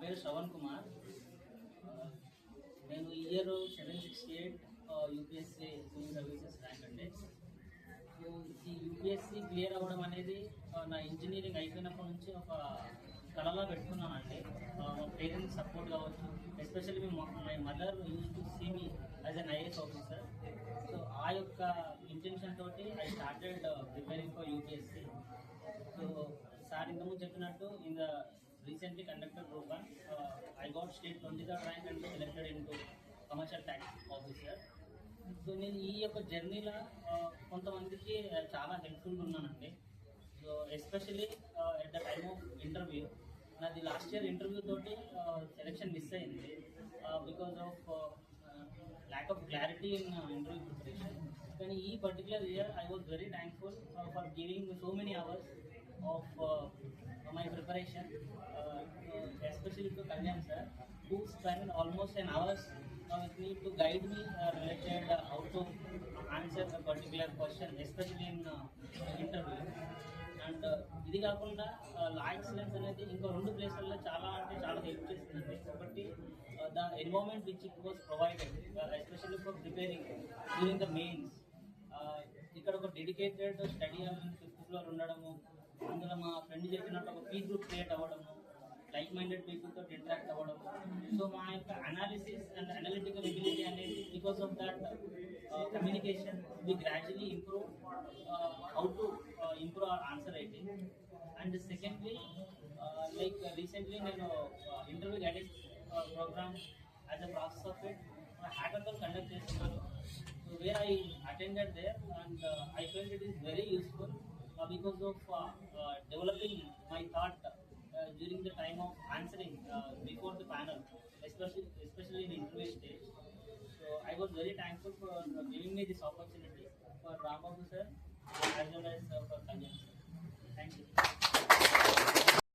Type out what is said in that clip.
పేరు శ్రవణ్ కుమార్. నేను ఈ year 768 UPSC civil services rank అండి. సో ఈ యూపీఎస్సీ క్లియర్ అవ్వడం అనేది నా ఇంజనీరింగ్ అయిపోయినప్పటి నుంచి ఒక కళలా పెట్టుకున్నానండి. మా పేరెంట్స్ సపోర్ట్ కావచ్చు, especially my mother use to see me as an IAS officer. So ఆ యొక్క ఇంటెన్షన్ తోటి I started preparing for UPSC. So sir ఇంతకుముందు చెప్పినట్టు in the recently conducted program, I got state 23rd rank and selected into commercial tax officer. So నేను ఈ యొక్క జర్నీలో కొంతమందికి చాలా హెల్ప్ఫుల్గా ఉన్నానండి. So especially at the time of interview, నాది లాస్ట్ ఇయర్ ఇంటర్వ్యూ తోటి సెలెక్షన్ మిస్ అయింది because of lack of clarity in interview preparation. కానీ ఈ particular year I was very thankful for giving so many hours of my preparation, especially to Kalyan sir, who spent almost an hour with me to guide me related how to answer a particular question, especially in interview. And ఇది కాకుండా లా excellence అనేది ఇంకో 2 ప్లేసుల్లో చాలా help చేస్తుందండి. ఒకటి the environment which it was provided especially for preparing during the mains. ఇక్కడ ఒక dedicated study hall 5th floor ఉండడము, అందులో మా ఫ్రెండ్ చెప్పినట్టు ఒక పీ గ్రూప్ క్రియేట్ అవ్వడము, లైక్ మైండెడ్ పీపుల్తో ఇంటరాక్ట్ అవ్వడము. సో మా యొక్క అనాలిసిస్ అండ్ అనలిటికల్ ఎబిలిటీ అనేది because of that communication we gradually improve how to improve our answer writing. And secondly like recently నేను interview guidance programme as a process of it hackathon conduct చేస్తున్నాను. So where I attended there and I felt it is very useful because of developing my thought during the time of answering before the panel, especially in the interview stage. So I was very thankful for giving me this opportunity, for Rambabu sir as well as for